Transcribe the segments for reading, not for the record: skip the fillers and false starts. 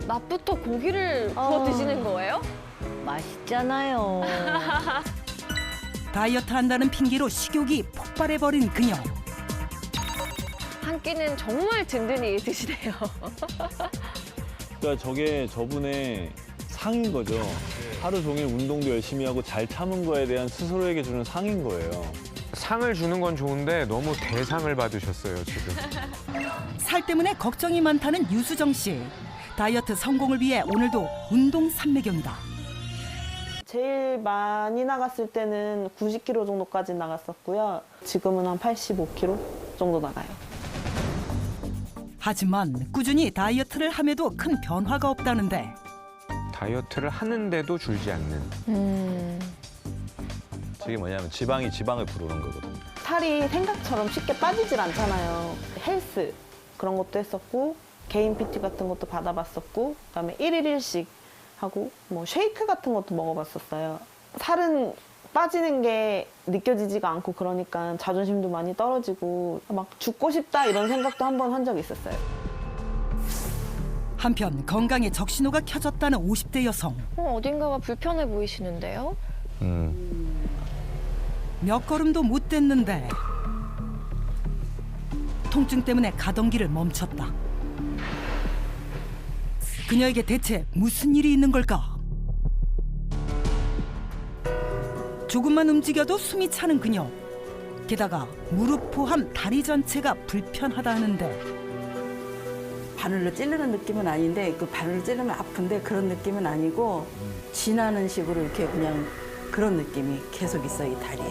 낮부터 고기를 구워 드시는 거예요? 맛있잖아요. 다이어트 한다는 핑계로 식욕이 폭발해버린 그녀. 한 끼는 정말 든든히 드시네요. 그러니까 저게 저분의 상인 거죠. 하루 종일 운동도 열심히 하고 잘 참은 거에 대한 스스로에게 주는 상인 거예요. 상을 주는 건 좋은데 너무 대상을 받으셨어요, 지금. 살 때문에 걱정이 많다는 유수정 씨. 다이어트 성공을 위해 오늘도 운동 삼매경이다. 제일 많이 나갔을 때는 90kg 정도까지 나갔었고요. 지금은 한 85kg 정도 나가요. 하지만 꾸준히 다이어트를 함에도 큰 변화가 없다는데 다이어트를 하는데도 줄지 않는. 저게 뭐냐면 지방이 지방을 부르는 거거든요. 살이 생각처럼 쉽게 빠지질 않잖아요. 헬스 그런 것도 했었고 개인 PT 같은 것도 받아봤었고 그다음에 1일 1식 하고 뭐 쉐이크 같은 것도 먹어봤었어요. 살은 빠지는 게 느껴지지가 않고 그러니까 자존심도 많이 떨어지고 막 죽고 싶다 이런 생각도 한 번 한 적이 있었어요. 한편 건강에 적신호가 켜졌다는 50대 여성. 어딘가가 불편해 보이시는데요? 몇 걸음도 못 뗐는데 통증 때문에 가던 길을 멈췄다. 그녀에게 대체 무슨 일이 있는 걸까? 조금만 움직여도 숨이 차는 그녀. 게다가 무릎 포함 다리 전체가 불편하다 하는데 바늘로 찌르는 느낌은 아닌데 그 바늘로 찌르면 아픈데 그런 느낌은 아니고 지나는 식으로 이렇게 그냥 그런 느낌이 계속 있어 이 다리에.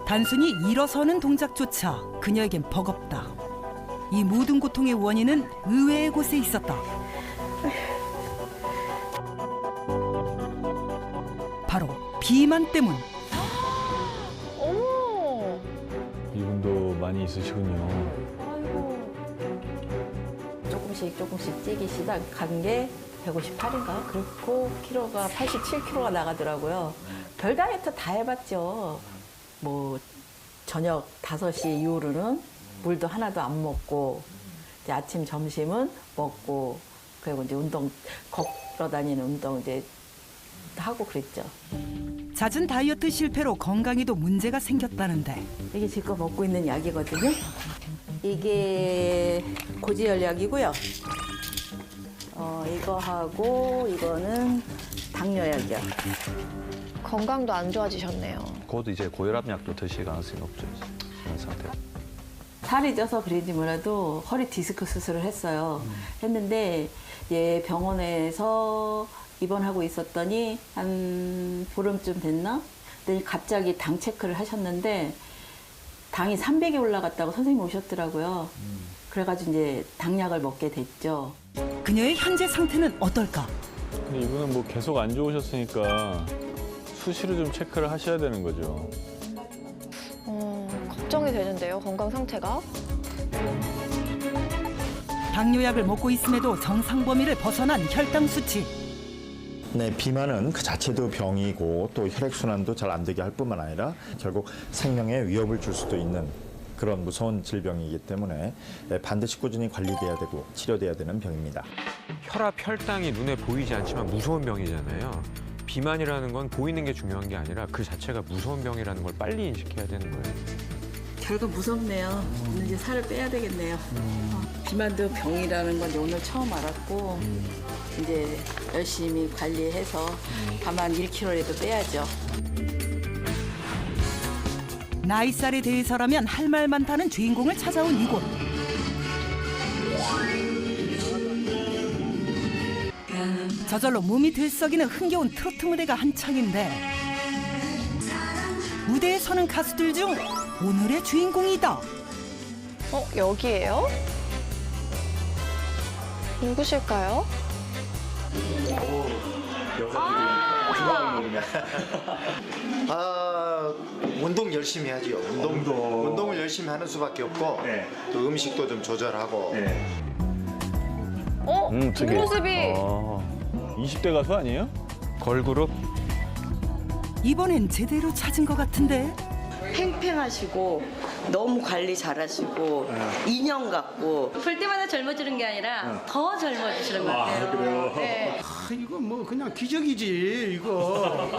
단순히 일어서는 동작조차 그녀에겐 버겁다. 이 모든 고통의 원인은 의외의 곳에 있었다. 바로 비만 때문. 어머! 이분도 많이 있으시군요. 조금씩 찌기 시작한 게 158인가? 그렇고 키로가 87kg가 나가더라고요. 별 다이어트 다 해봤죠. 뭐 저녁 5시 이후로는 물도 하나도 안 먹고 이제 아침 점심은 먹고 그리고 이제 운동 걸어 다니는 운동 이제 하고 그랬죠. 잦은 다이어트 실패로 건강에도 문제가 생겼다는데 이게 지금 먹고 있는 약이거든요. 이게 고지혈약이고요. 이거하고 이거는 당뇨약이요. 건강도 안 좋아지셨네요. 곧 이제 고혈압약도 드실 가능성이 높죠. 이런 상태. 살이 쪄서 그런지 몰라도 허리 디스크 수술을 했어요. 했는데 얘 병원에서 입원하고 있었더니 한 보름쯤 됐나? 근데 갑자기 당 체크를 하셨는데 당이 300이 올라갔다고 선생님 오셨더라고요. 그래가지고 이제 당약을 먹게 됐죠. 그녀의 현재 상태는 어떨까? 근데 이분은 뭐 계속 안 좋으셨으니까 수시로 좀 체크를 하셔야 되는 거죠. 걱정이 되는데요, 건강 상태가. 당뇨약을 먹고 있음에도 정상 범위를 벗어난 혈당 수치. 네, 비만은 그 자체도 병이고 또 혈액순환도 잘 안 되게 할 뿐만 아니라 결국 생명에 위협을 줄 수도 있는 그런 무서운 질병이기 때문에 반드시 꾸준히 관리돼야 되고 치료돼야 되는 병입니다. 혈압, 혈당이 눈에 보이지 않지만 무서운 병이잖아요. 비만이라는 건 보이는 게 중요한 게 아니라 그 자체가 무서운 병이라는 걸 빨리 인식해야 되는 거예요. 결국 무섭네요. 이제 살을 빼야 되겠네요. 비만도 병이라는 건 오늘 처음 알았고 이제 열심히 관리해서 다만 1kg라도 빼야죠. 나이살에 대해서라면 할 말 많다는 주인공을 찾아온 이곳. 저절로 몸이 들썩이는 흥겨운 트로트 무대가 한창인데 무대에 서는 가수들 중 오늘의 주인공이다. 여기에요? 누구실까요? 운동 열심히 하지요. 운동을 열심히 하는 수밖에 없고 또 음식도 좀 조절하고. 뒷모습이 20대 가수 아니에요? 걸그룹? 이번엔 제대로 찾은 것 같은데. 팽팽하시고 너무 관리 잘하시고 인형 같고 볼 때마다 젊어지는 게 아니라 더 젊어지시는 것 같아요. 그래요? 네. 이거 뭐 그냥 기적이지 이거.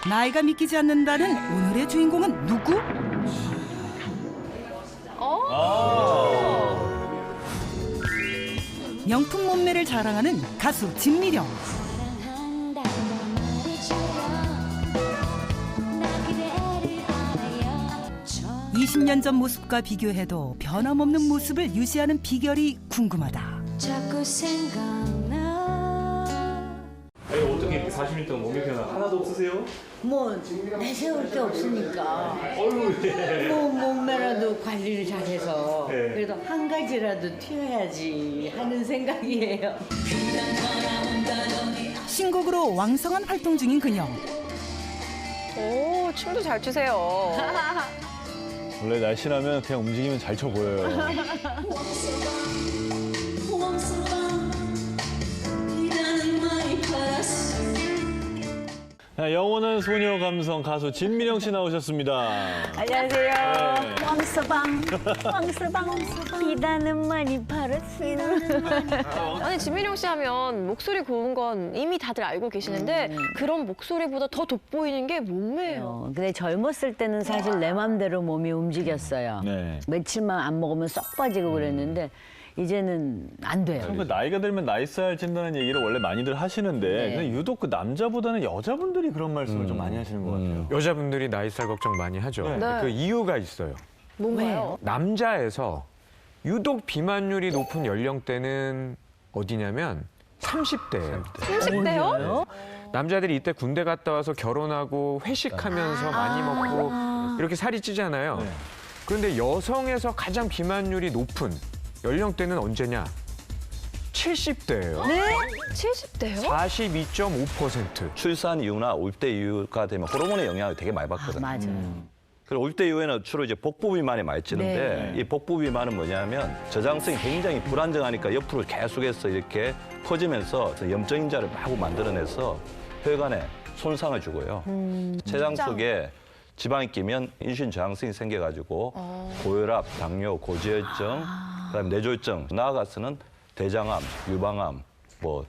나이가 믿기지 않는다는 오늘의 주인공은 누구? 명품 몸매를 자랑하는 가수 진미령. 20년 전 모습과 비교해도 변함없는 모습을 유지하는 비결이 궁금하다. 아니, 어떻게 이렇게 40년 동안 몸이 변화 하나도 없으세요? 뭐 내세울 게 없으니까 어휴, 예. 뭐 몸매라도 관리를 잘해서 네. 그래도 한 가지라도 튀어야지 하는 생각이에요. 신곡으로 왕성한 활동 중인 그녀. 오, 춤도 잘 추세요. 원래 날씬하면 그냥 움직이면 잘 춰 보여요. 자, 영원한 소녀 감성 가수 진미령 씨 나오셨습니다. 안녕하세요. 네. 왕서방 비단은 많이 팔았습니다. 아니, 진미령 씨 하면 목소리 고운 건 이미 다들 알고 계시는데 그런 목소리보다 더 돋보이는 게 몸매예요. 근데 젊었을 때는 사실 내 맘대로 몸이 움직였어요. 네. 며칠만 안 먹으면 쏙 빠지고 그랬는데 이제는 안 돼요. 그 나이가 들면 나이살 찐다는 얘기를 원래 많이들 하시는데 네. 근데 유독 그 남자보다는 여자분들이 그런 말씀을 좀 많이 하시는 것 같아요. 여자분들이 나이살 걱정 많이 하죠. 네. 그 이유가 있어요. 뭔가요? 남자에서 유독 비만율이 높은 연령대는 어디냐면 30대예요. 30대요? 남자들이 이때 군대 갔다 와서 결혼하고 회식하면서 많이 먹고 이렇게 살이 찌잖아요. 네. 그런데 여성에서 가장 비만율이 높은 연령대는 언제냐? 70대예요. 네? 70대요? 42.5%. 출산 이후나 올 때 이후가 되면 호르몬의 영향을 되게 많이 받거든요. 맞아. 그리고 올 때 이후에는 주로 이제 복부 비만이 많이 찌는데 이 복부 비만은 뭐냐면 저장성이 굉장히 불안정하니까 옆으로 계속해서 이렇게 퍼지면서 염증 인자를 마구 만들어내서 혈관에 손상을 주고요. 췌장 속에 지방이 끼면 인슐린 저항성이 생겨가지고 고혈압, 당뇨, 고지혈증, 그다음에 뇌졸중, 나아가서는 대장암, 유방암, 뭐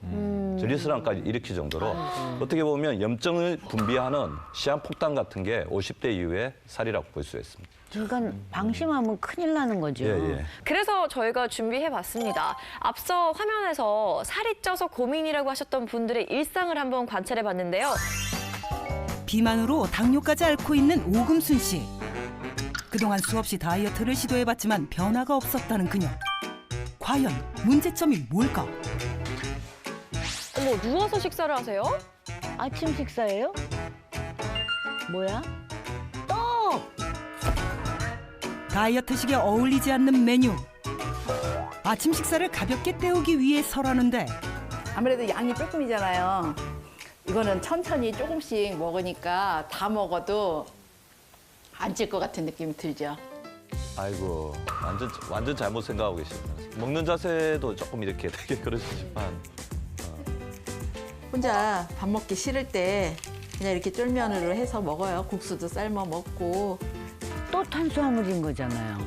전리질환까지 일으킬 정도로 어떻게 보면 염증을 분비하는 시한폭탄 같은 게 50대 이후에 살이라고 볼 수 있습니다. 그러니까 방심하면 큰일 나는 거죠. 예. 그래서 저희가 준비해봤습니다. 앞서 화면에서 살이 쪄서 고민이라고 하셨던 분들의 일상을 한번 관찰해봤는데요. 비만으로 당뇨까지 앓고 있는 오금순 씨. 그동안 수없이 다이어트를 시도해봤지만 변화가 없었다는 그녀. 과연 문제점이 뭘까? 어머, 누워서 식사를 하세요? 아침 식사예요? 뭐야? 다이어트식에 어울리지 않는 메뉴. 아침 식사를 가볍게 때우기 위해서라는데 아무래도 양이 조금이잖아요. 이거는 천천히 조금씩 먹으니까 다 먹어도 안 찔 것 같은 느낌이 들죠. 아이고 완전 잘못 생각하고 계시네요. 먹는 자세도 조금 이렇게 되게 그러시지만 혼자 밥 먹기 싫을 때 그냥 이렇게 쫄면으로 해서 먹어요. 국수도 삶아 먹고. 또 탄수화물인 거잖아요.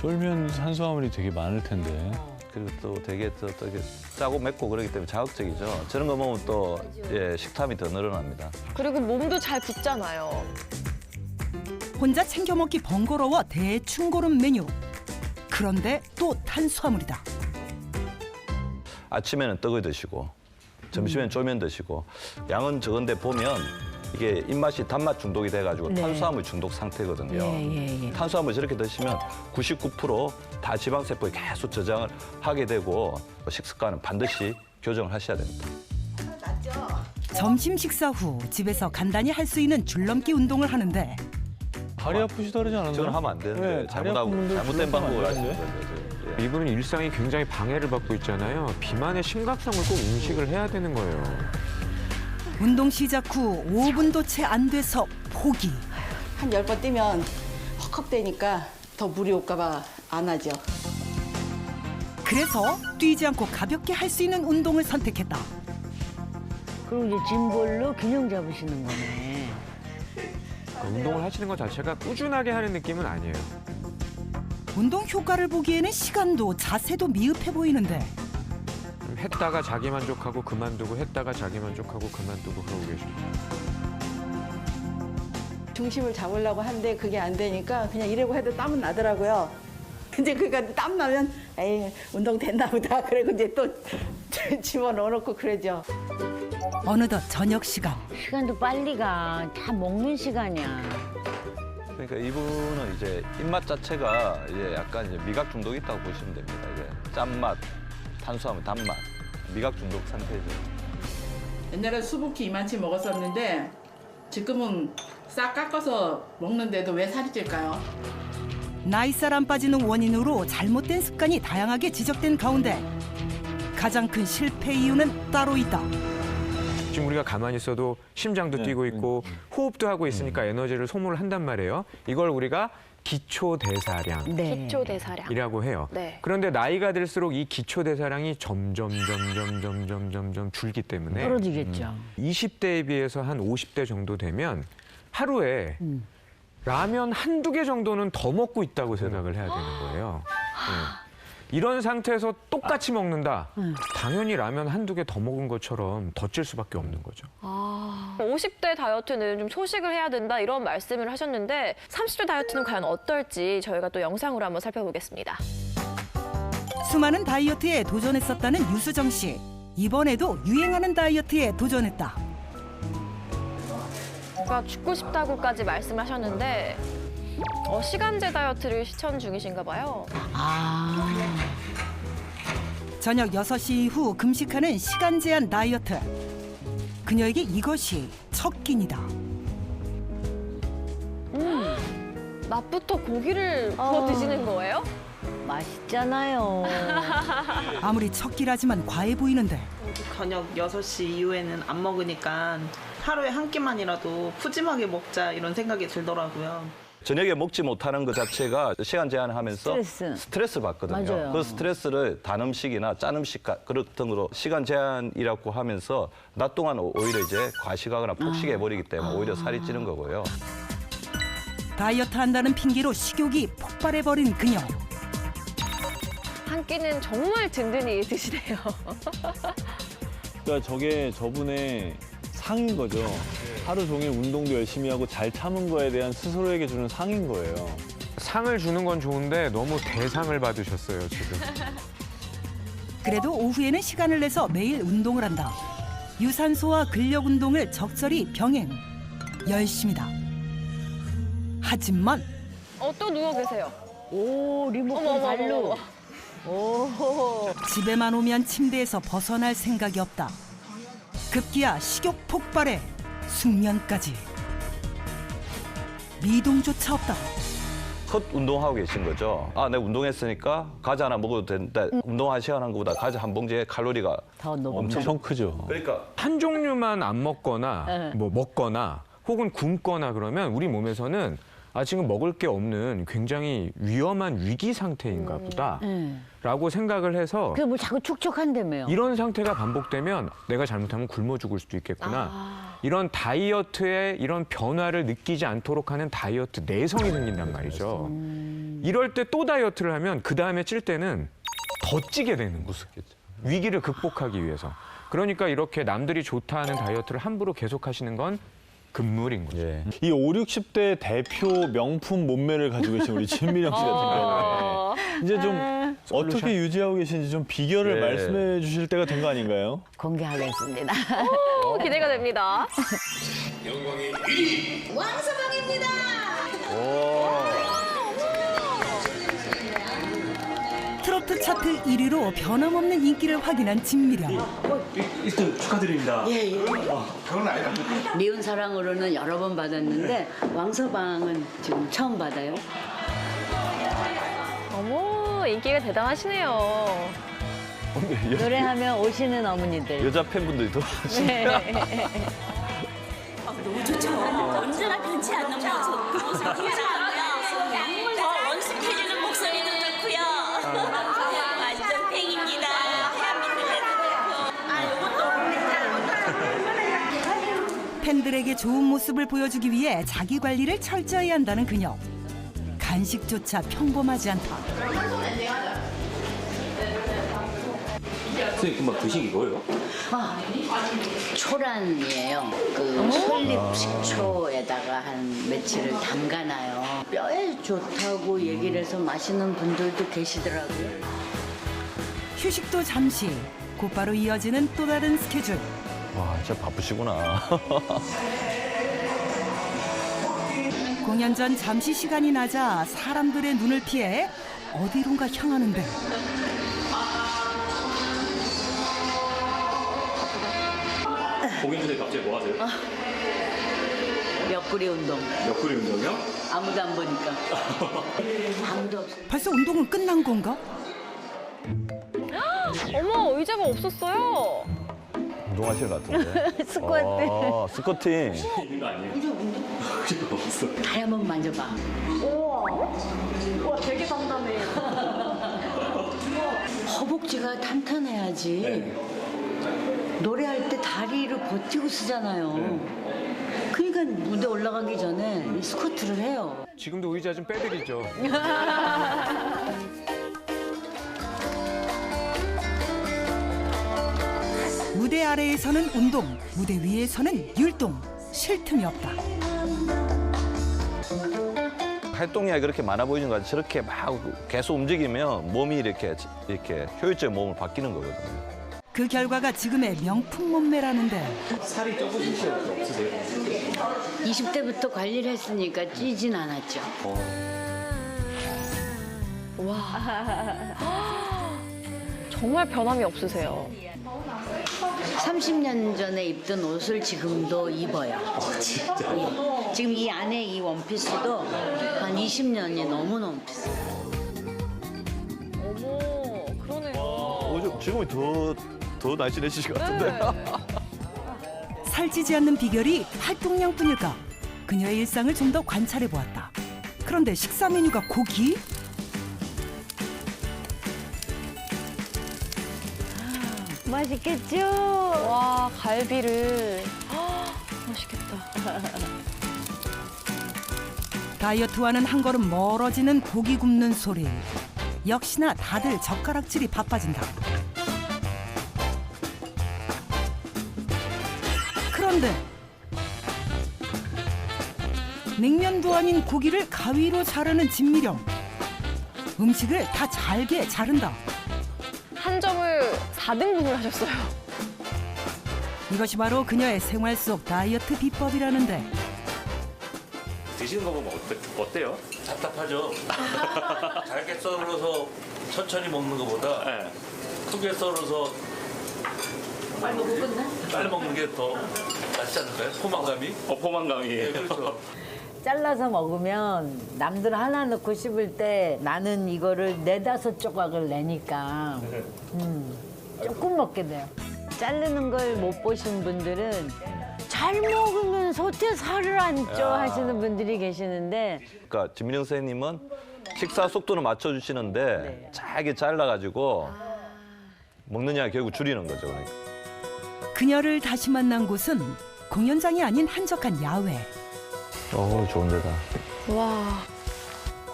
쫄면 탄수화물이 되게 많을 텐데. 그리고 또 되게 짜고 맵고 그러기 때문에 자극적이죠. 저런 거 먹으면 또 식탐이 더 늘어납니다. 그리고 몸도 잘 붙잖아요. 혼자 챙겨 먹기 번거로워 대충 고른 메뉴. 그런데 또 탄수화물이다. 아침에는 떡을 드시고 점심에는 쫄면 드시고 양은 적은데 보면 이게 입맛이 단맛 중독이 돼가지고 네. 탄수화물 중독 상태거든요. 예. 탄수화물 저렇게 드시면 99%다 지방세포에 계속 저장을 하게 되고 식습관은 반드시 교정을 하셔야 됩니다. 점심 식사 후 집에서 간단히 할 수 있는 줄넘기 운동을 하는데 다리 아프시다 그러지 않았나요? 저는 하면 안 되는데 네, 다리 아픈 분들 잘못된 방법을 안 하시는 되는데? 거죠. 이분은 일상이 굉장히 방해를 받고 있잖아요. 비만의 심각성을 꼭 인식을 해야 되는 거예요. 운동 시작 후 5분도 채 안 돼서 포기. 한 10번 뛰면 헉헉대니까 더 무리 올까 봐 안 하죠. 그래서 뛰지 않고 가볍게 할 수 있는 운동을 선택했다. 그리고 이제 짐볼로 균형 잡으시는 거네. 운동을 하시는 것 자체가 꾸준하게 하는 느낌은 아니에요. 운동 효과를 보기에는 시간도 자세도 미흡해 보이는데 했다가 자기 만족하고 그만두고 했다가 자기 만족하고 그만두고 그러고 계십니다. 중심을 잡으려고 하는데 그게 안 되니까 그냥 이러고 해도 땀은 나더라고요. 근데 그러니까 땀 나면 에이 운동 됐나 보다. 그리고 이제 또 집어넣어놓고 그러죠. 어느덧 저녁 시간. 시간도 빨리 가. 다 먹는 시간이야. 그러니까 이분은 이제 입맛 자체가 이제 약간 이제 미각 중독이 있다고 보시면 됩니다. 이제 짠맛, 탄수화물, 단맛, 미각 중독 상태죠. 옛날에 수북히 이만치 먹었었는데 지금은 싹 깎아서 먹는데도 왜 살이 찔까요? 나이살 안 빠지는 원인으로 잘못된 습관이 다양하게 지적된 가운데 가장 큰 실패 이유는 따로 있다. 지금 우리가 가만히 있어도 심장도 뛰고 있고 호흡도 하고 있으니까 에너지를 소모를 한단 말이에요. 이걸 우리가 기초대사량이라고 네. 기초대사량. 해요. 네. 그런데 나이가 들수록 이 기초대사량이 점점 줄기 때문에 떨어지겠죠. 20대에 비해서 한 50대 정도 되면 하루에 라면 한두 개 정도는 더 먹고 있다고 생각을 해야 되는 거예요. 네. 이런 상태에서 똑같이 먹는다. 당연히 라면 한두 개 더 먹은 것처럼 더 찔 수밖에 없는 거죠. 50대 다이어트는 좀 소식을 해야 된다 이런 말씀을 하셨는데 30대 다이어트는 과연 어떨지 저희가 또 영상으로 한번 살펴보겠습니다. 수많은 다이어트에 도전했었다는 유수정 씨. 이번에도 유행하는 다이어트에 도전했다. 뭔가 죽고 싶다고까지 말씀하셨는데 시간제 다이어트를 실천 중이신가 봐요. 저녁 6시 이후 금식하는 시간 제한 다이어트. 그녀에게 이것이 첫 끼니다. 낮부터 고기를 구워 드시는 거예요? 맛있잖아요. 아무리 첫 끼라지만 과해 보이는데 저녁 6시 이후에는 안 먹으니까 하루에 한 끼만이라도 푸짐하게 먹자 이런 생각이 들더라고요. 저녁에 먹지 못하는 것 자체가 시간 제한하면서 스트레스. 를 받거든요. 맞아요. 그 스트레스를 단 음식이나 짠 음식 그런 등으로 시간 제한이라고 하면서 낮 동안 오히려 이제 과식하거나 폭식해 버리기 때문에 오히려 살이 찌는 거고요. 다이어트 한다는 핑계로 식욕이 폭발해버린 그녀. 한 끼는 정말 든든히 드시네요. 그러니까 저게 저분의 상인 거죠. 하루 종일 운동도 열심히 하고 잘 참은 거에 대한 스스로에게 주는 상인 거예요. 상을 주는 건 좋은데 너무 대상을 받으셨어요, 지금. 그래도 오후에는 시간을 내서 매일 운동을 한다. 유산소와 근력 운동을 적절히 병행. 열심이다. 하지만 또 누워 계세요. 오, 리모컨 발로. 오. 집에만 오면 침대에서 벗어날 생각이 없다. 급기야 식욕 폭발에 숙면까지. 미동조차 없다. 컷 운동하고 계신 거죠. 내가 운동했으니까 과자 하나 먹어도 되는데 운동한 시간 한 것보다 과자 한 봉지에 칼로리가 더 높다. 엄청 크죠. 그러니까 한 종류만 안 먹거나 뭐 먹거나 혹은 굶거나 그러면 우리 몸에서는 지금 먹을 게 없는 굉장히 위험한 위기 상태인가 보다라고 생각을 해서 그게 뭐 자꾸 촉촉한다며요. 이런 상태가 반복되면 내가 잘못하면 굶어 죽을 수도 있겠구나. 이런 다이어트의 이런 변화를 느끼지 않도록 하는 다이어트 내성이 생긴단 말이죠. 이럴 때 또 다이어트를 하면 그 다음에 찔 때는 더 찌게 되는 거죠. 위기를 극복하기 위해서. 그러니까 이렇게 남들이 좋다 하는 다이어트를 함부로 계속하시는 건 금물인 거죠. 이 5, 60대 대표 명품 몸매를 가지고 계신 우리 진미령 씨 같은 경우에 이제 좀 어떻게 유지하고 계신지 좀 비결을 말씀해 주실 때가 된 거 아닌가요? 공개하겠습니다. 기대가 됩니다. 영광의 1위 왕서방입니다. 트로트 차트 1위로 변함없는 인기를 확인한 진미령. 1등 축하드립니다. 예. 그건 아니다. 미운 사랑으로는 여러 번 받았는데 왕서방은 지금 처음 받아요. 어머, 인기가 대단하시네요. 노래하면 오시는 어머니들. 여자 팬분들이 더 너무 좋죠. 언제나 변치 않는 모습. 더 원숙해지는 목소리도 좋고요. 완전 팬입니다. 팬들에게 좋은 모습을 보여주기 위해 자기 관리를 철저히 한다는 그녀. 간식조차 평범하지 않다. 선생님 금방 드시기 뭐예요? 초란이에요. 그 솔잎 식초에다가 한 며칠을 담가놔요. 뼈에 좋다고 얘기를 해서 마시는 분들도 계시더라고요. 휴식도 잠시. 곧바로 이어지는 또 다른 스케줄. 와, 진짜 바쁘시구나. 공연 전 잠시 시간이 나자 사람들의 눈을 피해 어디론가 향하는데 공연 전에 갑자기 뭐 하세요? 옆구리 운동. 옆구리 운동이요? 아무도 안 보니까. 아무도 없어. 벌써 운동은 끝난 건가? 어머, 의자가 없었어요. 운동하시는 것 같은데. 스쿼트. 스쿼팅. 있는 거 아니에요? 의자가 없어. 다리 한번 만져봐. 우와, 되게 담담해. 허벅지가 탄탄해야지. 노래할 때 다리를 버티고 쓰잖아요. 그러니까 무대 올라가기 전에 이 스쿼트를 해요. 지금도 의자 좀 빼드리죠. 무대 아래에서는 운동, 무대 위에서는 율동. 쉴 틈이 없다. 활동량이 그렇게 많아 보이는 것 같아요. 저렇게 막 계속 움직이면 몸이 이렇게 효율적인 몸으로 바뀌는 거거든요. 그 결과가 지금의 명품 몸매라는데 살이 쪄보신 적 없으세요? 20대부터 관리를 했으니까 찌진 않았죠. 정말 변함이 없으세요. 30년 전에 입던 옷을 지금도 입어요. 진짜요? 지금 이 안에 이 원피스도 한 20년이 넘은 원피스. 어머, 그러네요. 지금이 더 날씬해지신 것 같은데. 살찌지 않는 비결이 활동량뿐일까? 그녀의 일상을 좀 더 관찰해 보았다. 그런데 식사 메뉴가 고기? 맛있겠죠? 와, 갈비를. 맛있겠다. 다이어트와는 한 걸음 멀어지는 고기 굽는 소리. 역시나 다들 젓가락질이 바빠진다. 그런데 냉면도 아닌 고기를 가위로 자르는 진미령. 음식을 다 잘게 자른다. 한 점을 4등분을 하셨어요. 이것이 바로 그녀의 생활 속 다이어트 비법이라는데 드시는 거 보면 어때요? 답답하죠. 잘게 썰어서 천천히 먹는 것보다 크게 썰어서 빨리 먹고 끝나? 빨리 먹는 게 더 낫지 않을까요? 포만감이? 포만감이. 네, 그렇죠. 잘라서 먹으면 남들 하나 넣고 씹을 때 나는 이거를 4-5 조각을 내니까 조금 먹게 돼요. 자르는 걸 못 보신 분들은 잘 먹으면서 어떻게 살을 안 쪄 하시는 분들이 계시는데 그러니까 진민영 선생님은 식사 속도는 맞춰주시는데 잘게 잘라가지고 먹는 양을 결국 줄이는 거죠. 그러니까. 그녀를 다시 만난 곳은 공연장이 아닌 한적한 야외. 좋은 데다. 와.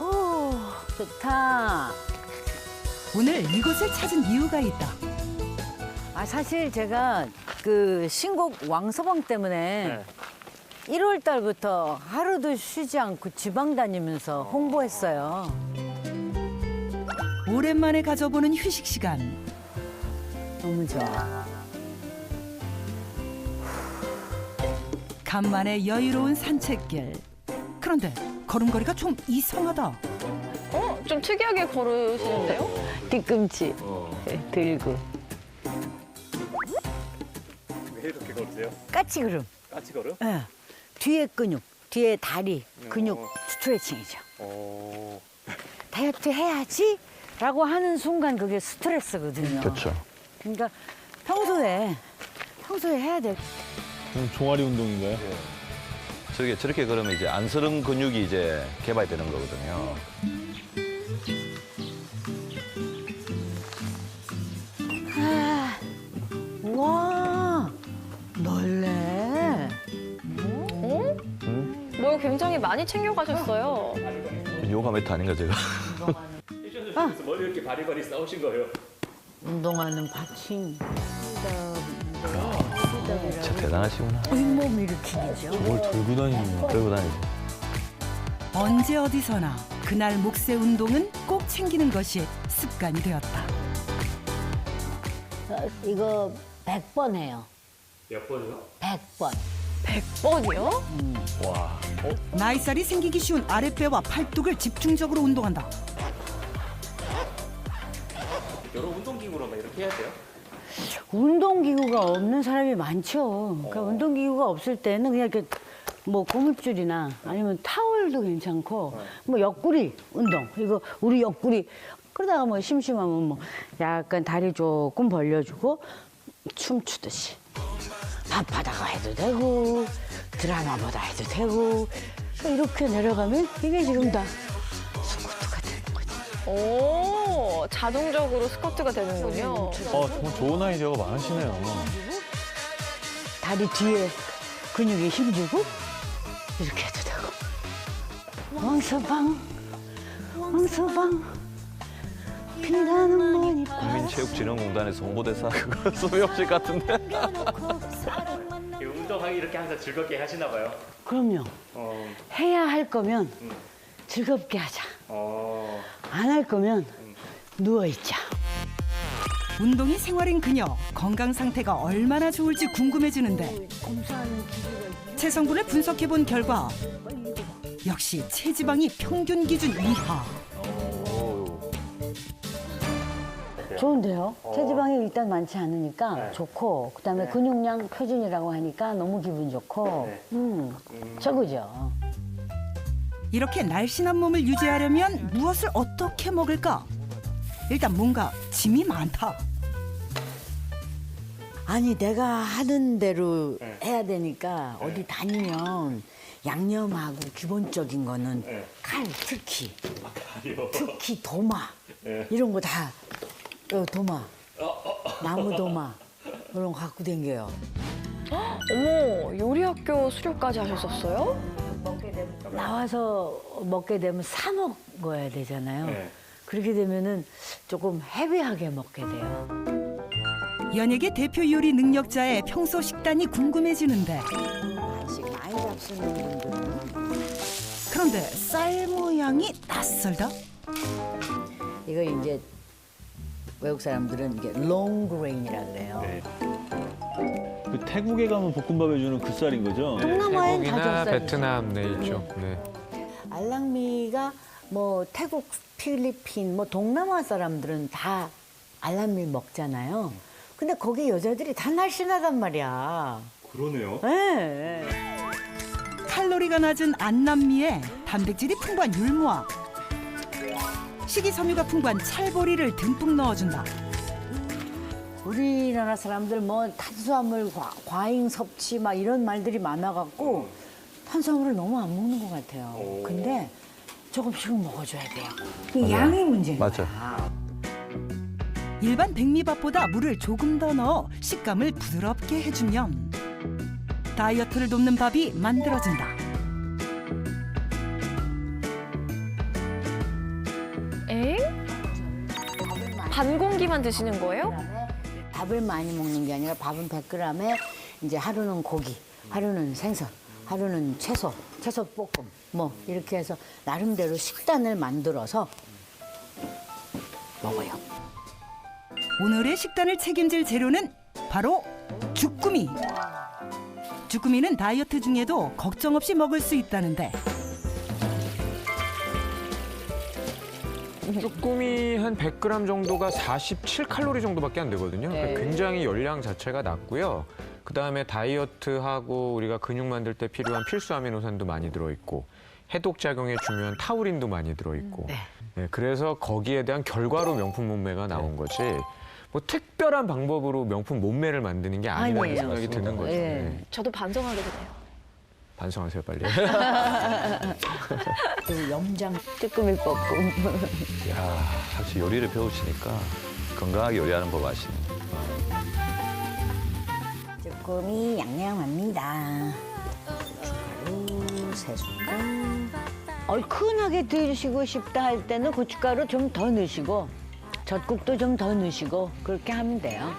오, 좋다. 오늘 이곳을 찾은 이유가 있다. 사실 제가 그 신곡 왕서방 때문에 1월 달부터 하루도 쉬지 않고 지방 다니면서 홍보했어요. 오랜만에 가져보는 휴식 시간. 너무 좋아. 간만에 여유로운 산책길. 그런데 걸음걸이가 좀 이상하다. 좀 특이하게 걸으시는데요? 뒤꿈치 들고. 왜 이렇게 걸으세요? 까치걸음. 까치걸음? 네. 뒤에 근육, 뒤에 다리 근육 스트레칭이죠. 다이어트 해야지 라고 하는 순간 그게 스트레스거든요. 그렇죠. 그러니까 평소에 해야 돼. 종아리 운동인가요? 저렇게 그러면 이제 안서른 근육이 이제 개발되는 거거든요. 와, 넓네. 굉장히 많이 챙겨가셨어요. 요가 매트 아닌가 제가? 그래서 머리 이렇게 바리바리 싸우신 거예요? 운동하는 받침. 진짜 대단하시구나. 잇몸 일으키기죠. 뭘 들고 다니는 들고 다니죠. 언제 어디서나 그날 몫의 운동은 꼭 챙기는 것이 습관이 되었다. 이거 100번 해요. 몇 번이요? 100번. 100번이요? 와. 나이살이 생기기 쉬운 아랫배와 팔뚝을 집중적으로 운동한다. 여러 운동기구로 막 이렇게 해야 돼요? 운동기구가 없는 사람이 많죠. 그러니까 운동기구가 없을 때는 그냥 이렇게 뭐 고무줄이나 아니면 타월도 괜찮고 뭐 옆구리 운동. 이거 우리 옆구리 그러다가 뭐 심심하면 뭐 약간 다리 조금 벌려주고 춤추듯이 밥하다가 해도 되고 드라마 보다 해도 되고 이렇게 내려가면 이게 지금 다 스쿼트가 되는 거지. 오, 자동적으로 스쿼트가 되는군요. 정말 좋은 아이디어가 많으시네요. 다리 뒤에 근육에 힘주고 이렇게 해도 되고 왕서방 피나는 머리빨 국민체육진흥공단에서 홍보대사 그거 소명식 같은데. 운동하기 이렇게 항상 즐겁게 하시나 봐요? 그럼요. 해야 할 거면 즐겁게 하자. 안 할 거면 누워있자. 운동이 생활인 그녀 건강 상태가 얼마나 좋을지 궁금해지는데 체성분을 분석해본 결과 역시 체지방이 평균 기준 이하. 좋은데요? 체지방이 일단 많지 않으니까 좋고 그다음에 근육량 표준이라고 하니까 너무 기분 좋고 최고죠. 이렇게 날씬한 몸을 유지하려면 무엇을 어떻게 먹을까? 일단 뭔가 짐이 많다. 아니 내가 하는 대로 해야 되니까 어디 다니면 양념하고 기본적인 거는 칼 특히 도마 이런 거 다 도마 나무 도마 이런 거 갖고 댕겨요. 어머, 요리학교 수료까지 하셨었어요? 나와서 먹게 되면 사 먹어야 되잖아요. 그렇게 되면은 조금 헤비하게 먹게 돼요. 연예계 대표 요리 능력자의 평소 식단이 궁금해지는데 간식 많이 잡수는 분들은 그런데 쌀 모양이 낯설다? 이거 이제 외국 사람들은 이게 롱그레인이라 그래요. 그 태국에 가면 볶음밥 해주는 그 쌀인 거죠? 동남아엔 태국이나 다젖쌀이죠. 베트남 네 있죠. 네. 알랑미가 뭐 태국, 필리핀, 뭐 동남아 사람들은 다 알랑미 먹잖아요. 근데 거기 여자들이 다 날씬하단 말이야. 그러네요. 네. 칼로리가 낮은 안남미에 단백질이 풍부한 율무와 식이섬유가 풍부한 찰보리를 듬뿍 넣어준다. 우리나라 사람들 뭐 탄수화물 과잉 섭취 막 이런 말들이 많아갖고 탄수화물을 너무 안 먹는 것 같아요. 근데 조금씩 먹어줘야 돼요. 그 양이 문제예요. 맞아. 일반 백미밥보다 물을 조금 더 넣어 식감을 부드럽게 해주면 다이어트를 돕는 밥이 만들어진다. 엥? 반 공기만 드시는 거예요? 밥을 많이 먹는 게 아니라 밥은 100g에 이제 하루는 고기, 하루는 생선, 하루는 채소 볶음 뭐 이렇게 해서 나름대로 식단을 만들어서 먹어요. 오늘의 식단을 책임질 재료는 바로 주꾸미. 주꾸미는 다이어트 중에도 걱정 없이 먹을 수 있다는데 쭈꾸미 한 100g 정도가 47칼로리 정도밖에 안 되거든요. 그러니까 굉장히 열량 자체가 낮고요. 그다음에 다이어트하고 우리가 근육 만들 때 필요한 필수 아미노산도 많이 들어있고 해독 작용에 중요한 타우린도 많이 들어있고 네, 그래서 거기에 대한 결과로 명품 몸매가 나온 거지 뭐 특별한 방법으로 명품 몸매를 만드는 게 아니라는 아니에요. 생각이 드는 거죠. 네. 저도 반성하게 되네요. 반성하세요 빨리. 그리고 염장 쭈꾸미 볶음. 야, 역시 요리를 배우시니까 건강하게 요리하는 법 아시네. 쭈꾸미 양념합니다. 3숟갈. 얼큰하게 드시고 싶다 할 때는 고춧가루 좀 더 넣으시고 젓국도 좀 더 넣으시고 그렇게 하면 돼요.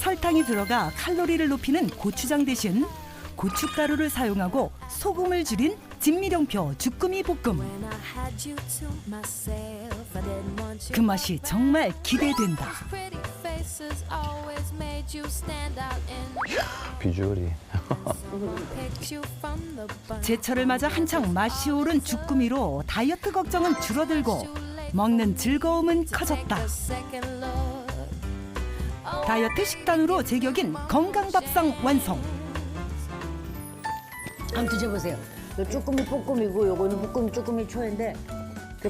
설탕이 들어가 칼로리를 높이는 고추장 대신 고춧가루를 사용하고 소금을 줄인 진미령표 주꾸미 볶음. 그 맛이 정말 기대된다. 비주얼이. 제철을 맞아 한창 맛이 오른 주꾸미로 다이어트 걱정은 줄어들고 먹는 즐거움은 커졌다. 다이어트 식단으로 제격인 건강밥상 완성. 한번 드셔보세요. 요 쭈꾸미 볶음이고 요거는 볶음 쭈꾸미 초인데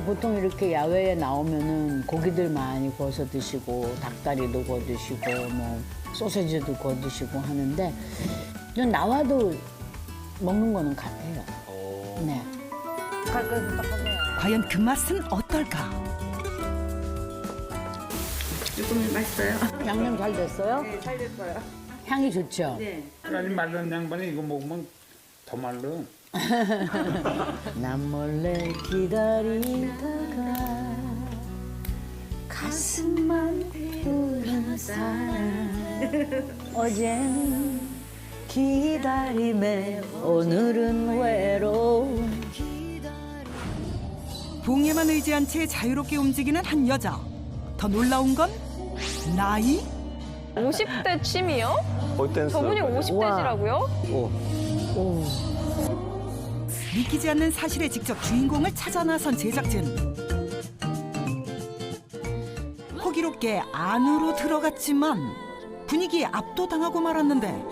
보통 이렇게 야외에 나오면은 고기들 많이 구워서 드시고 닭다리도 구워 드시고 뭐 소세지도 구워 드시고 하는데 좀 나와도 먹는 거는 같아요. 네. 과연 그 맛은 어떨까? 쭈꾸미 맛있어요? 양념 잘 됐어요? 네, 잘 됐어요. 향이 좋죠? 네. 아니 말른 양반이 이거 먹으면 더 말라. 난 몰래 기다리다가 가슴만 부른 사랑 어젠 기다림에 오늘은 외로움. 봉에만 의지한 채 자유롭게 움직이는 한 여자. 더 놀라운 건 나이? 50대 취미요? 폴댄스. 저분이 50대시라고요? 믿기지 않는 사실에 직접 주인공을 찾아 나선 제작진. 호기롭게 안으로 들어갔지만 분위기에 압도당하고 말았는데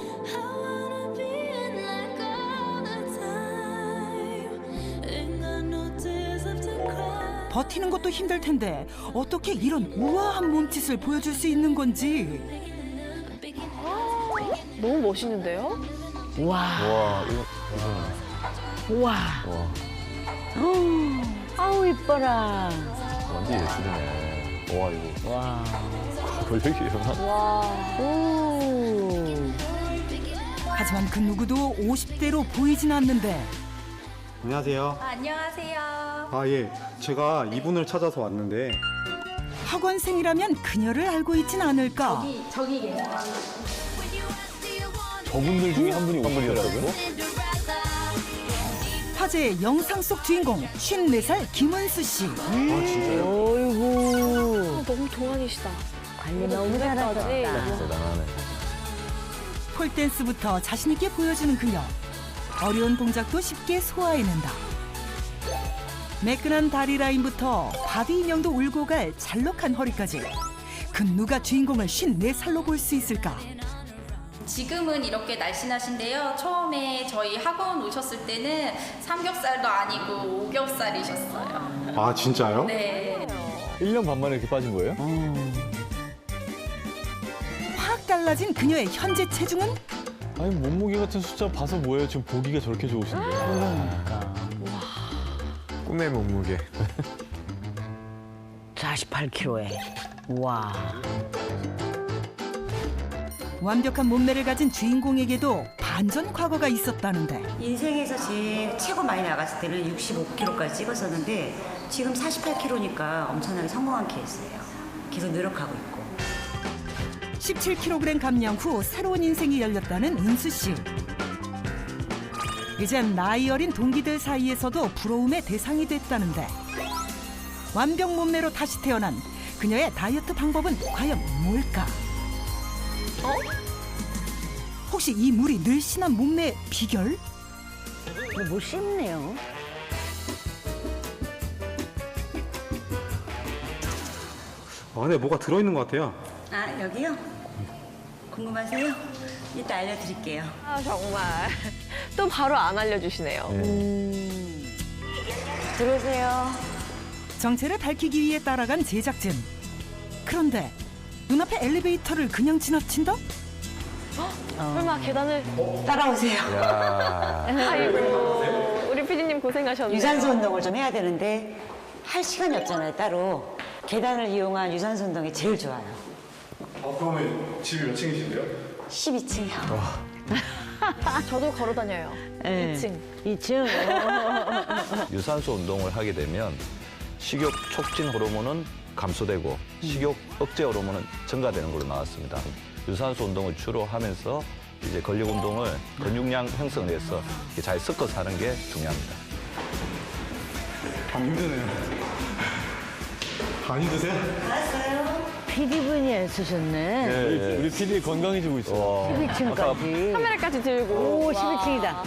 버티는 것도 힘들 텐데 어떻게 이런 우아한 몸짓을 보여줄 수 있는 건지. 너무 멋있는데요? 와. 와, 이거. 우와. 아우 이뻐라. 완전 예술이네. 와, 이거. 와. 권력이 일어나. 오. 하지만 그 누구도 50대로 보이진 않는데. 안녕하세요. 안녕하세요. 아, 예. 제가 이분을 찾아서 왔는데. 학원생이라면 그녀를 알고 있진 않을까. 저기 계세요. 저분들 중에 한 분이 50대라고요? 화제의 영상 속 주인공 54살 김은수 씨. 아, 진짜요? 어이구. 너무 동안이시다. 관리 너무 잘하셨다. 대단하네. 폴댄스부터 자신 있게 보여주는 그녀. 어려운 동작도 쉽게 소화해낸다. 매끈한 다리 라인부터 바비 인형도 울고 갈 잘록한 허리까지. 그 누가 주인공을 54살로 볼 수 있을까? 지금은 이렇게 날씬하신데요. 처음에 저희 학원 오셨을 때는 삼겹살도 아니고 오겹살이셨어요. 아, 진짜요? 네. 1년 반 만에 이렇게 빠진 거예요? 확 달라진 그녀의 현재 체중은? 아니 몸무게 같은 숫자 봐서 뭐예요? 지금 보기가 저렇게 좋으신데. 꿈의 몸무게. 48kg에. 와. 완벽한 몸매를 가진 주인공에게도 반전 과거가 있었다는데. 인생에서 제일 최고 많이 나갔을 때는 65kg까지 찍었었는데 지금 48kg니까 엄청나게 성공한 케이스예요. 계속 노력하고 있고. 17kg 감량 후 새로운 인생이 열렸다는 은수 씨. 이젠 나이 어린 동기들 사이에서도 부러움의 대상이 됐다는데. 완벽 몸매로 다시 태어난 그녀의 다이어트 방법은 과연 뭘까? 혹시 이 물이 늘씬한 몸매의 비결? 뭐 씹네요. 아, 네, 뭐가 들어있는 것 같아요. 아, 여기요? 궁금하세요? 이따 알려드릴게요. 아, 정말. 또 바로 안 알려주시네요. 들어오세요. 정체를 밝히기 위해 따라간 제작진. 그런데 눈앞에 엘리베이터를 그냥 지나친다? 설마 계단을 따라오세요. 아이고, 우리 피디님 고생하셨네요. 유산소 운동을 좀 해야 되는데 할 시간이 없잖아요, 따로. 계단을 이용한 유산소 운동이 제일 좋아요. 그러면 집이 몇 층이신데요? 12층이요. 저도 걸어 다녀요. 네. 2층. 유산소 운동을 하게 되면 식욕 촉진 호르몬은 감소되고 식욕 억제 호르몬은 증가되는 걸로 나왔습니다. 유산소 운동을 주로 하면서 이제 근력 운동을 근육량 형성을 해서 잘 섞어서 하는 게 중요합니다. 힘드네요. 안 힘드세요? PD분이 애쓰셨네. 네, 우리 PD 건강해지고 있어요. 12층까지. 카메라까지 들고. 오, 12층이다.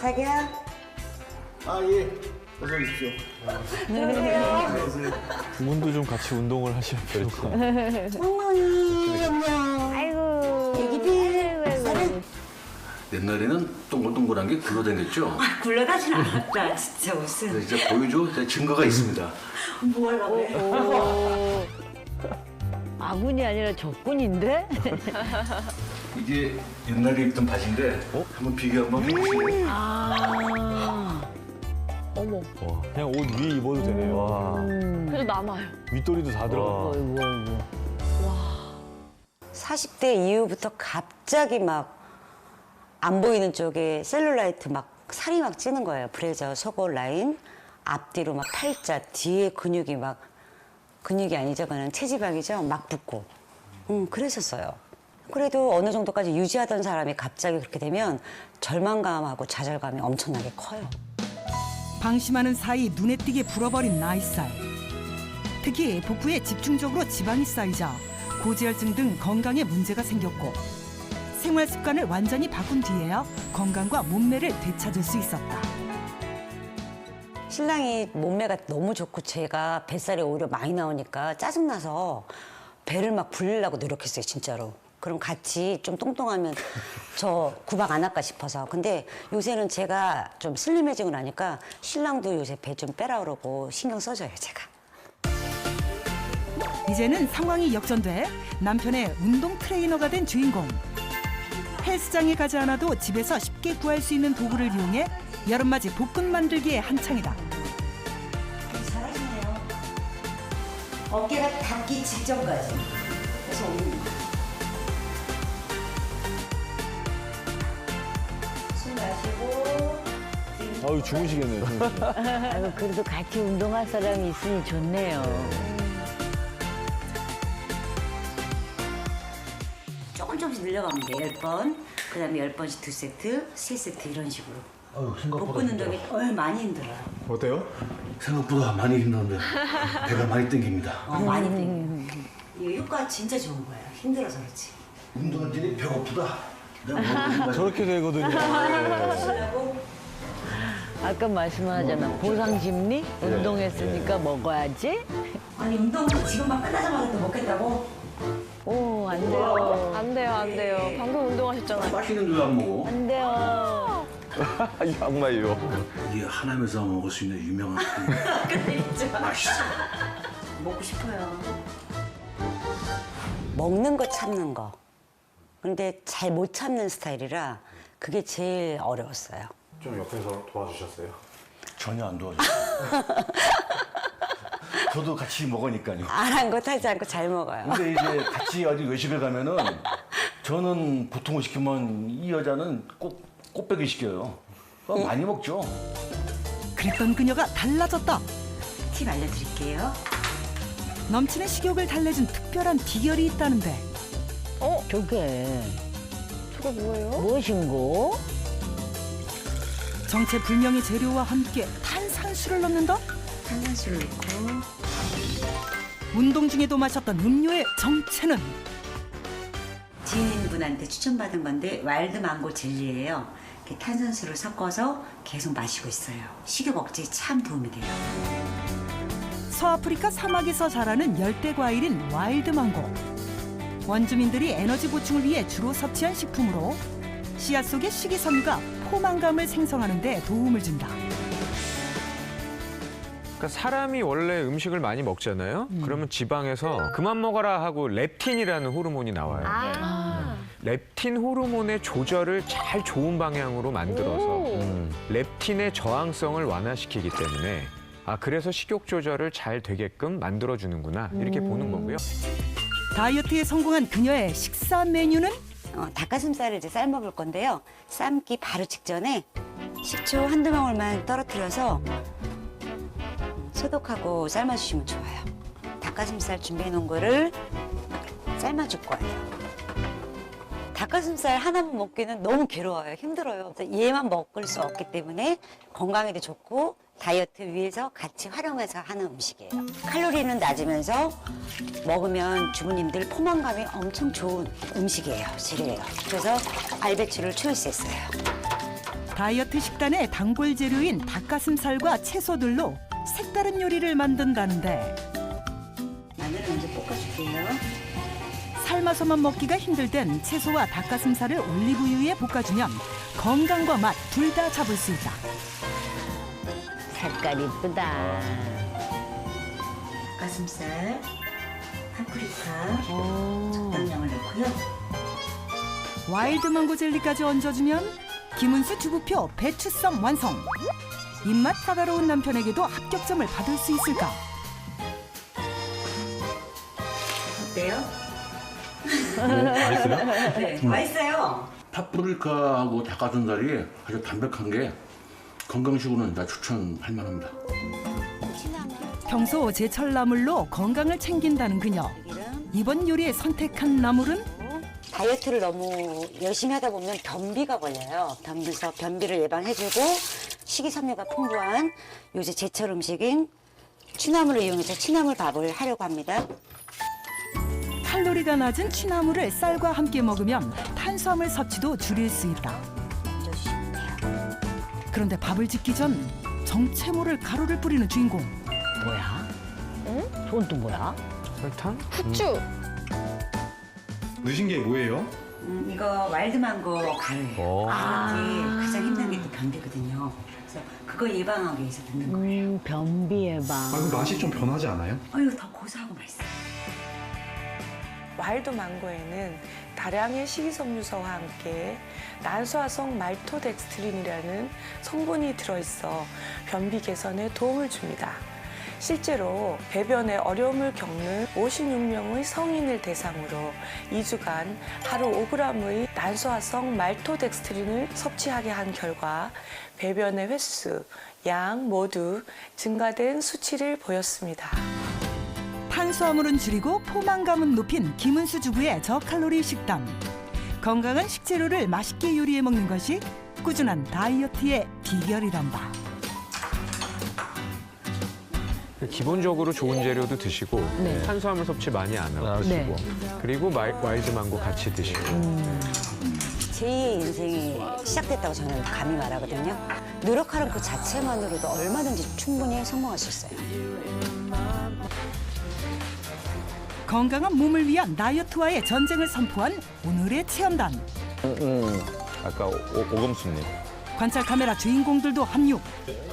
자기야. 아, 예. 어서 오십시오. 두 분도 좀 같이 운동을 하셔야 필요가. 아이고. 애기들. 옛날에는 동글동글한 게 굴러다녔죠? 굴러다니진 않았다. 진짜 무슨. 이제 보여줘. 증거가 있습니다. 뭘 그래. 아군이 아니라 적군인데? 이게 옛날에 입던 바지인데 한번 비교 한번 해보실래요? 어머. 그냥 옷 위에 입어도 되네요. 그래도 남아요. 윗도리도 다 들어가요. 40대 이후부터 갑자기 막 안 보이는 쪽에 셀룰라이트 막 살이 막 찌는 거예요. 브래저, 속옷 라인, 앞뒤로 막 팔자, 뒤에 근육이 막 근육이 아니죠. 그냥 체지방이죠. 막 붙고. 그랬었어요. 그래도 어느 정도까지 유지하던 사람이 갑자기 그렇게 되면 절망감하고 좌절감이 엄청나게 커요. 방심하는 사이 눈에 띄게 불어버린 나이살. 특히 복부에 집중적으로 지방이 쌓이자 고지혈증 등 건강에 문제가 생겼고 생활 습관을 완전히 바꾼 뒤에야 건강과 몸매를 되찾을 수 있었다. 신랑이 몸매가 너무 좋고 제가 뱃살이 오히려 많이 나오니까 짜증나서 배를 막 불리려고 노력했어요, 진짜로. 그럼 같이 좀 똥똥하면 저 구박 안 할까 싶어서. 근데 요새는 제가 좀 슬림해지고 나니까 신랑도 요새 배 좀 빼라 그러고 신경 써줘요, 제가. 이제는 상황이 역전돼 남편의 운동 트레이너가 된 주인공. 헬스장에 가지 않아도 집에서 쉽게 구할 수 있는 도구를 이용해 여름맞이 복근 만들기에 한창이다. 잘하시네요. 어깨가 닿기 직전까지. 그래서 숨 마시고. 아유, 주무시겠네요. 아이고, 그래도 같이 운동할 사람이 있으니 좋네요. 조금씩 늘려가면 돼. 10번. 그 다음에 10번씩 2세트, 3세트 이런 식으로. 복근 운동이 많이 힘들어요. 어때요? 생각보다 많이 힘든데 배가 많이 땡깁니다. 많이 땡겨요. 이 효과 진짜 좋은 거예요. 힘들어서 그렇지. 운동하더니 배고프다. 저렇게 되거든요. 아까 말씀하잖아. 보상심리? 운동했으니까 먹어야지. 아니 운동은 지금 막 끝나자마자 또 먹겠다고? 오, 안 돼요. 안 돼요, 안 돼요. 방금 운동하셨잖아요. 맛있는 줄 안 먹어. 안 돼요. 양말요. 이게 하남에서 먹을 수 있는 유명한 맛있어. 먹고 싶어요. 먹는 거 참는 거. 근데 잘 못 참는 스타일이라 그게 제일 어려웠어요. 좀 옆에서 도와주셨어요? 전혀 안 도와줘. 저도 같이 먹으니까요. 아랑곳 하지 않고 잘 먹어요. 근데 이제 같이 어디 외식을 가면은 저는 보통을 시키면 이 여자는 꼭 꽃배기 시켜요. 그럼 많이 먹죠. 그랬던 그녀가 달라졌다. 팁 알려드릴게요. 넘치는 식욕을 달래준 특별한 비결이 있다는데. 저게 뭐예요? 무엇인고? 정체불명의 재료와 함께 탄산수를 넣는다? 탄산수를 넣고. 운동 중에도 마셨던 음료의 정체는? 지인분한테 추천받은 건데 와일드 망고 젤리예요. 이렇게 탄산수를 섞어서 계속 마시고 있어요. 식욕 억제에 참 도움이 돼요. 서아프리카 사막에서 자라는 열대 과일인 와일드 망고. 원주민들이 에너지 보충을 위해 주로 섭취한 식품으로 씨앗 속의 식이섬유가 포만감을 생성하는 데 도움을 준다. 그러니까 사람이 원래 음식을 많이 먹잖아요. 그러면 지방에서 그만 먹어라 하고 렙틴이라는 호르몬이 나와요. 렙틴 호르몬의 조절을 잘 좋은 방향으로 만들어서 렙틴의 저항성을 완화시키기 때문에 그래서 식욕 조절을 잘 되게끔 만들어주는구나 이렇게 보는 거고요. 다이어트에 성공한 그녀의 식사 메뉴는 닭가슴살을 이제 삶아 볼 건데요. 삶기 바로 직전에 식초 한두 방울만 떨어뜨려서 소독하고 삶아주시면 좋아요. 닭가슴살 준비해 놓은 거를 삶아줄 거예요. 닭가슴살 하나만 먹기는 너무 괴로워요. 힘들어요. 얘만 먹을 수 없기 때문에 건강에도 좋고 다이어트 위해서 같이 활용해서 하는 음식이에요. 칼로리는 낮으면서 먹으면 주부님들 포만감이 엄청 좋은 음식이에요. 재료예요. 그래서 알배추를 초이스했어요. 다이어트 식단의 단골 재료인 닭가슴살과 채소들로 색다른 요리를 만든다는데 마늘을 먼저 볶아줄게요. 삶아서만 먹기가 힘들 땐 채소와 닭가슴살을 올리브유에 볶아주면 건강과 맛 둘 다 잡을 수 있다. 색깔 이쁘다. 닭가슴살, 파프리카 적당량을 넣고요. 와일드 망고 젤리까지 얹어주면 김은수 주부표 배추쌈 완성. 입맛 까다로운 남편에게도 합격점을 받을 수 있을까? 어때요? 맛있어요? 네, 맛있어요. 파프리카하고 닭가슴살이 아주 담백한 게 건강식으로는 나 추천할 만합니다. 평소 제철 나물로 건강을 챙긴다는 그녀. 이번 요리에 선택한 나물은 다이어트를 너무 열심히 하다 보면 변비가 걸려요. 그래서 변비를 예방해주고 식이섬유가 풍부한 요새 제철 음식인 취나물을 이용해서 취나물 밥을 하려고 합니다. 칼로리가 낮은 취나물을 쌀과 함께 먹으면 탄수화물 섭취도 줄일 수 있다. 그런데 밥을 짓기 전 정체 모를 가루를 뿌리는 주인공. 뭐야? 응? 저건 또 뭐야? 설탕? 후추. 넣으신 게 뭐예요? 이거 와일드망고 가루예요. 오. 이게 가장 힘든 게 또 변비거든요. 그래서 그거 예방하기 위해서 넣는 거예요. 변비 예방. 그럼 맛이 좀 변하지 않아요? 이거 더 고소하고 맛있어요. 와일드 망고에는 다량의 식이섬유서와 함께 난소화성 말토덱스트린이라는 성분이 들어있어 변비 개선에 도움을 줍니다. 실제로 배변에 어려움을 겪는 56명의 성인을 대상으로 2주간 하루 5g의 난소화성 말토덱스트린을 섭취하게 한 결과 배변의 횟수, 양 모두 증가된 수치를 보였습니다. 탄수화물은 줄이고 포만감은 높인 김은수 주부의 저칼로리 식단. 건강한 식재료를 맛있게 요리해 먹는 것이 꾸준한 다이어트의 비결이란다. 기본적으로 좋은 재료도 드시고 탄수화물 섭취 많이 안 하시고 그리고 와일드 망고 같이 드시고 제2의 인생이 시작됐다고 저는 감히 말하거든요. 노력하는 그 자체만으로도 얼마든지 충분히 성공할 수 있어요. 건강한 몸을 위한 다이어트와의 전쟁을 선포한 오늘의 체험단. 아까 오금수님. 관찰 카메라 주인공들도 합류.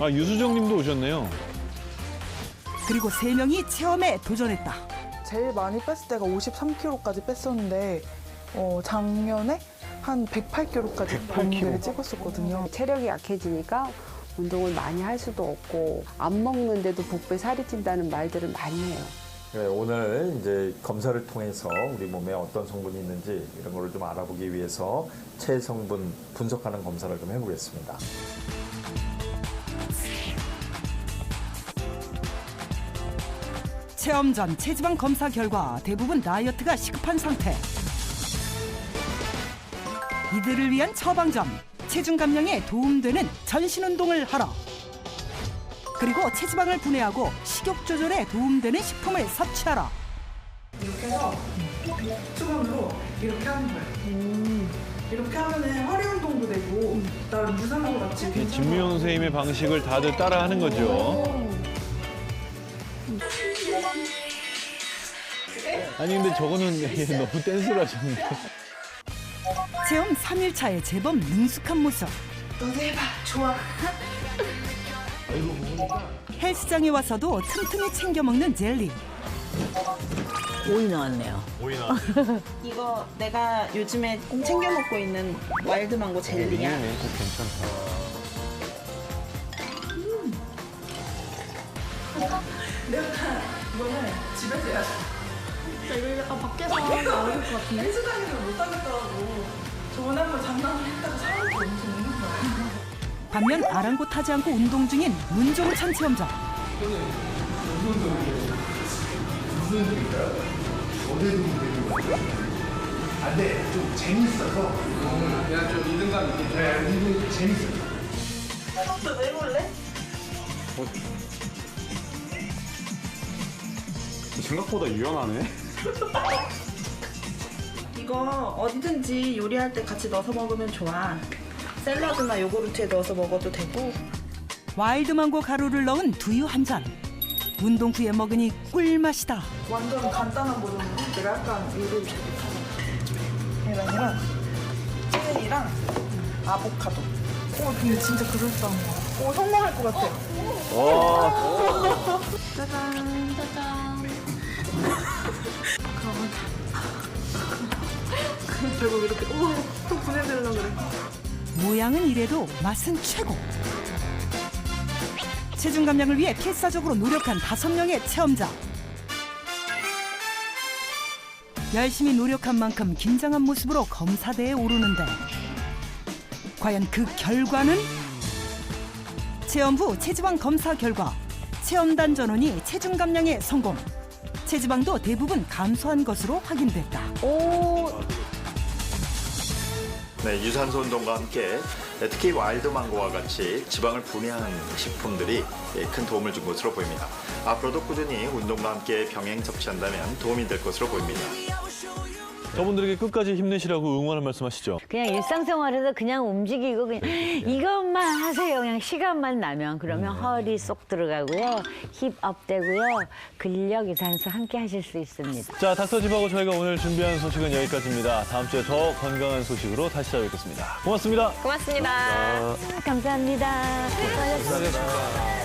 유수정 님도 오셨네요. 그리고 3명이 체험에 도전했다. 제일 많이 뺐을 때가 53kg까지 뺐었는데 작년에 한 108kg까지 몸무게를 찍었었거든요. 체력이 약해지니까 운동을 많이 할 수도 없고 안 먹는데도 복부에 살이 찐다는 말들을 많이 해요. 네, 오늘 이제 검사를 통해서 우리 몸에 어떤 성분이 있는지 이런 거를 좀 알아보기 위해서 체성분 분석하는 검사를 좀 해보겠습니다. 체험 전 체지방 검사 결과 대부분 다이어트가 시급한 상태. 이들을 위한 처방전, 체중 감량에 도움되는 전신 운동을 하라. 그리고 체지방을 분해하고 식욕 조절에 도움되는 식품을 섭취하라. 이렇게 해서 수건으로 이렇게 하는 거예요. 이렇게 하면 허리 운동도 되고 그다음에 무산소 같이 진미영 선생님의 방식을 다들 따라하는 거죠. 아니 근데 저거는 너무 댄스를 하셨는데. 체험 3일차에 제법 능숙한 모습. 너도 해봐. 좋아. 헬스장에 와서도 틈틈이 챙겨 먹는 젤리. 오이 나왔네요. 오이 나왔어요. 이거 내가 요즘에 챙겨 먹고 있는 와일드 망고 젤리야. 괜찮다. 내가 이거는 집에서 해야 돼. 이거 약간 밖에서 하면 어려울 것 같은데? 헬스장에서 못 하겠더라고. 저번에 한번 장난을 했다가 사람이 엄청 웃는 거야. 반면 아랑곳하지 않고 운동 중인 문종찬 체험자. 무슨 운동인가요? 어디 운동인가요? 안 돼, 좀 재밌어서. 그냥 좀 리듬감 있게. 네, 운동 재밌어요. 한번더 해볼래? 생각보다 유연하네. 이거 어디든지 요리할 때 같이 넣어서 먹으면 좋아. 샐러드나 요구르트에 넣어서 먹어도 되고. 와일드망고 가루를 넣은 두유 한 잔. 운동 후에 먹으니 꿀맛이다. 완전 간단한 버전인데 내가 약간 요리를 잘 못하는 계란이랑 찌개랑 아보카도. 근데 진짜 그럴싸한 거. 성공할 것 같아. 짜잔. 짜잔. 결국 이렇게 또 보내드리려고 그래. 모양은 이래도 맛은 최고. 체중 감량을 위해 필사적으로 노력한 5명의 체험자. 열심히 노력한 만큼 긴장한 모습으로 검사대에 오르는데 과연 그 결과는? 체험 후 체지방 검사 결과 체험단 전원이 체중 감량에 성공. 체지방도 대부분 감소한 것으로 확인됐다. 네, 유산소 운동과 함께 특히 와일드망고와 같이 지방을 분해하는 식품들이 큰 도움을 준 것으로 보입니다. 앞으로도 꾸준히 운동과 함께 병행 섭취한다면 도움이 될 것으로 보입니다. 저분들에게 끝까지 힘내시라고 응원을 말씀하시죠. 그냥 일상생활에서 그냥 움직이고 그냥 이것만 하세요. 그냥 시간만 나면 그러면 허리 쏙 들어가고요. 힙업 되고요. 근력 유산소 함께 하실 수 있습니다. 자, 닥터집하고 저희가 오늘 준비한 소식은 여기까지입니다. 다음 주에 더 건강한 소식으로 다시 찾아뵙겠습니다. 고맙습니다. 고맙습니다. 감사합니다. 수고하셨습니다.